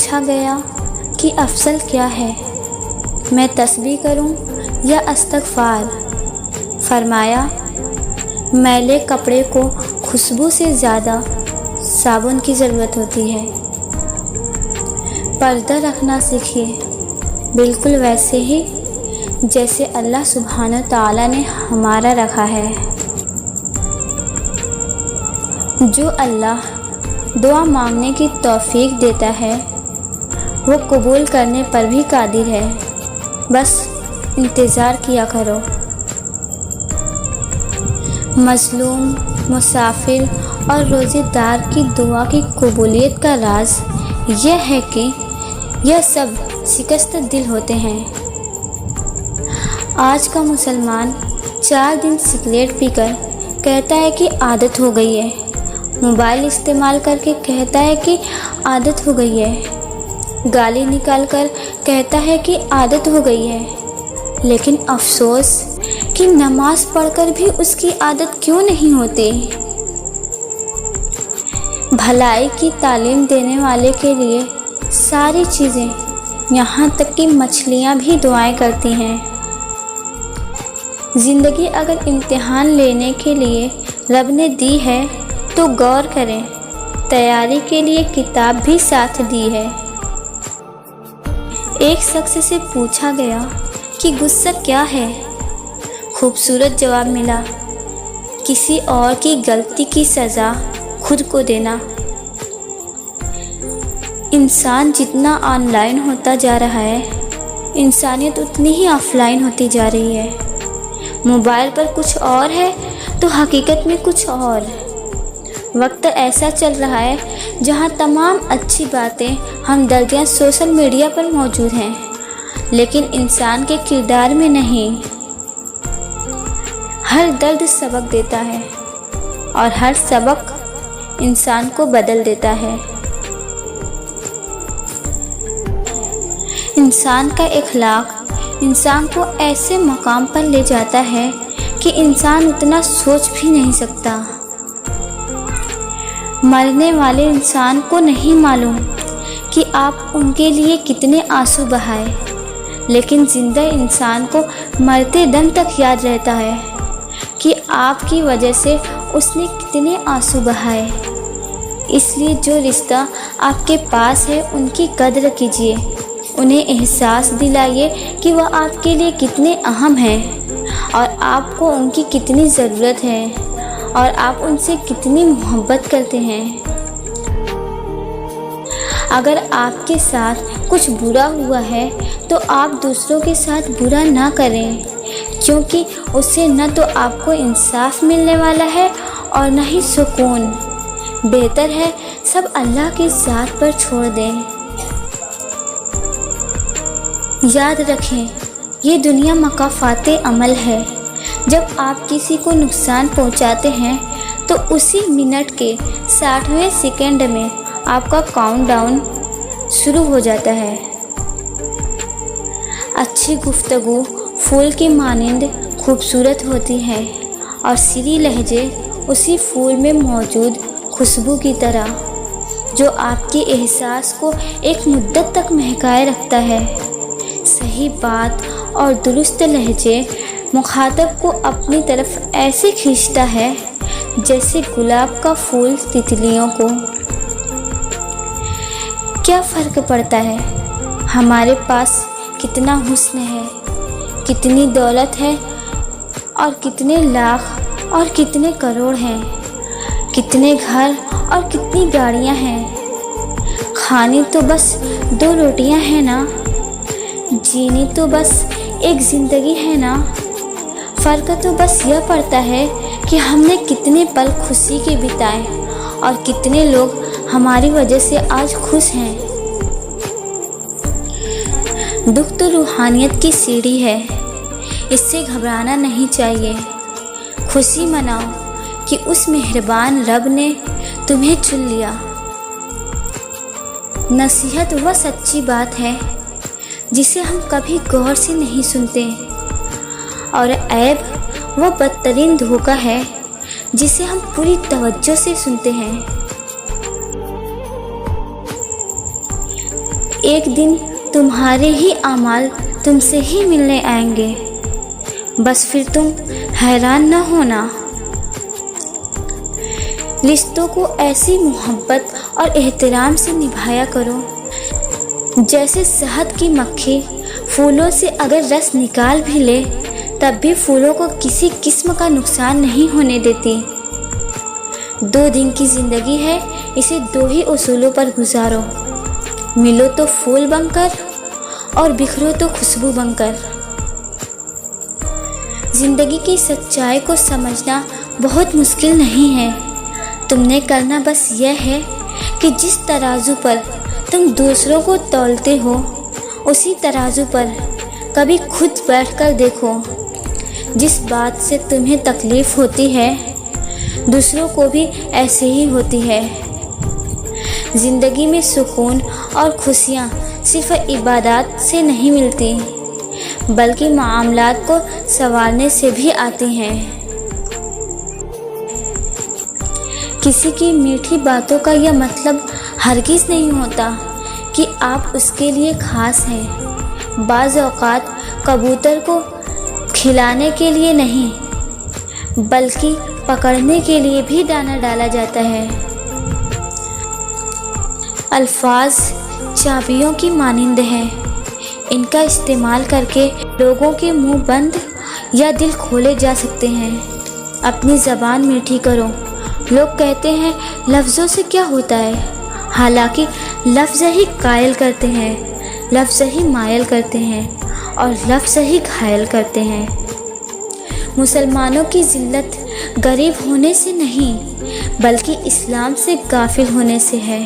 پوچھا گیا کہ افضل کیا ہے، میں تسبیح کروں یا استغفار؟ فرمایا، میلے کپڑے کو خوشبو سے زیادہ صابن کی ضرورت ہوتی ہے۔ پردہ رکھنا سیکھیے، بالکل ویسے ہی جیسے اللہ سبحانہ تعالیٰ نے ہمارا رکھا ہے۔ جو اللہ دعا مانگنے کی توفیق دیتا ہے وہ قبول کرنے پر بھی قادر ہے، بس انتظار کیا کرو۔ مظلوم، مسافر اور روزے دار کی دعا کی قبولیت کا راز یہ ہے کہ یہ سب شکست دل ہوتے ہیں۔ آج کا مسلمان 4 دن سگریٹ پی کر کہتا ہے کہ عادت ہو گئی ہے، موبائل استعمال کر کے کہتا ہے کہ عادت ہو گئی ہے، گالی نکال کر کہتا ہے کہ عادت ہو گئی ہے، لیکن افسوس کہ نماز پڑھ کر بھی اس کی عادت کیوں نہیں ہوتی؟ بھلائی کی تعلیم دینے والے کے لیے ساری چیزیں، یہاں تک کہ مچھلیاں بھی دعائیں کرتی ہیں۔ زندگی اگر امتحان لینے کے لیے رب نے دی ہے تو غور کریں، تیاری کے لیے کتاب بھی ساتھ دی ہے۔ ایک شخص سے پوچھا گیا کہ غصہ کیا ہے؟ خوبصورت جواب ملا، کسی اور کی غلطی کی سزا خود کو دینا۔ انسان جتنا آن لائن ہوتا جا رہا ہے، انسانیت اتنی ہی آف لائن ہوتی جا رہی ہے۔ موبائل پر کچھ اور ہے تو حقیقت میں کچھ اور۔ وقت ایسا چل رہا ہے جہاں تمام اچھی باتیں، ہمدردیاں سوشل میڈیا پر موجود ہیں، لیکن انسان کے کردار میں نہیں۔ ہر درد سبق دیتا ہے اور ہر سبق انسان کو بدل دیتا ہے۔ انسان کا اخلاق انسان کو ایسے مقام پر لے جاتا ہے کہ انسان اتنا سوچ بھی نہیں سکتا۔ مرنے والے انسان کو نہیں معلوم کہ آپ ان کے لیے کتنے آنسو بہائے، لیکن زندہ انسان کو مرتے دم تک یاد رہتا ہے کہ آپ کی وجہ سے اس نے کتنے آنسو بہائے۔ اس لیے جو رشتہ آپ کے پاس ہے ان کی قدر کیجیے، انہیں احساس دلائیے کہ وہ آپ کے لیے کتنے اہم ہیں اور آپ کو ان کی کتنی ضرورت ہے اور آپ ان سے کتنی محبت کرتے ہیں۔ اگر آپ کے ساتھ کچھ برا ہوا ہے تو آپ دوسروں کے ساتھ برا نہ کریں، کیونکہ اس سے نہ تو آپ کو انصاف ملنے والا ہے اور نہ ہی سکون۔ بہتر ہے سب اللہ کی ذات پر چھوڑ دیں۔ یاد رکھیں، یہ دنیا مکافات عمل ہے۔ جب آپ کسی کو نقصان پہنچاتے ہیں تو اسی منٹ کے 60ویں سیکنڈ میں آپ کا کاؤنٹ ڈاؤن شروع ہو جاتا ہے۔ اچھی گفتگو پھول کی مانند خوبصورت ہوتی ہے اور سری لہجے اسی پھول میں موجود خوشبو کی طرح، جو آپ کے احساس کو ایک مدت تک مہکائے رکھتا ہے۔ صحیح بات اور درست لہجے مخاطب کو اپنی طرف ایسے کھینچتا ہے جیسے گلاب کا پھول تتلیوں کو۔ کیا فرق پڑتا ہے ہمارے پاس کتنا حسن ہے، کتنی دولت ہے اور کتنے لاکھ اور کتنے کروڑ ہیں، کتنے گھر اور کتنی گاڑیاں ہیں؟ کھانی تو بس 2 روٹیاں ہیں نا، جینی تو بس ایک زندگی ہے نا۔ فرق تو بس یہ پڑتا ہے کہ ہم نے کتنے پل خوشی کے بتائے اور کتنے لوگ ہماری وجہ سے آج خوش ہیں۔ دکھ تو روحانیت کی سیڑھی ہے، اس سے گھبرانا نہیں چاہیے۔ خوشی مناؤ کہ اس مہربان رب نے تمہیں چن لیا۔ نصیحت وہ سچی بات ہے جسے ہم کبھی غور سے نہیں سنتے، اور عیب وہ بدترین دھوکہ ہے جسے ہم پوری توجہ سے سنتے ہیں۔ ایک دن تمہارے ہی اعمال تم سے ہی ملنے آئیں گے، بس پھر تم حیران نہ ہونا۔ رشتوں کو ایسی محبت اور احترام سے نبھایا کرو جیسے شہد کی مکھی پھولوں سے اگر رس نکال بھی لے تب بھی پھولوں کو کسی قسم کا نقصان نہیں ہونے دیتی۔ 2 دن کی زندگی ہے، اسے 2 ہی اصولوں پر گزارو، ملو تو پھول بن کر اور بکھرو تو خوشبو بن کر۔ زندگی کی سچائی کو سمجھنا بہت مشکل نہیں ہے، تم نے کرنا بس یہ ہے کہ جس ترازو پر تم دوسروں کو تولتے ہو اسی ترازو پر کبھی خود بیٹھ کر دیکھو۔ جس بات سے تمہیں تکلیف ہوتی ہے دوسروں کو بھی ایسے ہی ہوتی ہے۔ زندگی میں سکون اور خوشیاں صرف عبادات سے نہیں ملتی بلکہ معاملات کو سنوارنے سے بھی آتی ہیں۔ کسی کی میٹھی باتوں کا یہ مطلب ہرگز نہیں ہوتا کہ آپ اس کے لیے خاص ہیں۔ بعض اوقات کبوتر کو کھلانے کے لیے نہیں بلکہ پکڑنے کے لیے بھی دانہ ڈالا جاتا ہے۔ الفاظ چابیوں کی مانند ہیں، ان کا استعمال کر کے لوگوں کے منہ بند یا دل کھولے جا سکتے ہیں۔ اپنی زبان میٹھی کرو۔ لوگ کہتے ہیں لفظوں سے کیا ہوتا ہے، حالانکہ لفظ ہی قائل کرتے ہیں، لفظ ہی مائل کرتے ہیں اور لفظ ہی گھائل کرتے ہیں۔ مسلمانوں کی ذلت غریب ہونے سے نہیں بلکہ اسلام سے غافل ہونے سے ہے۔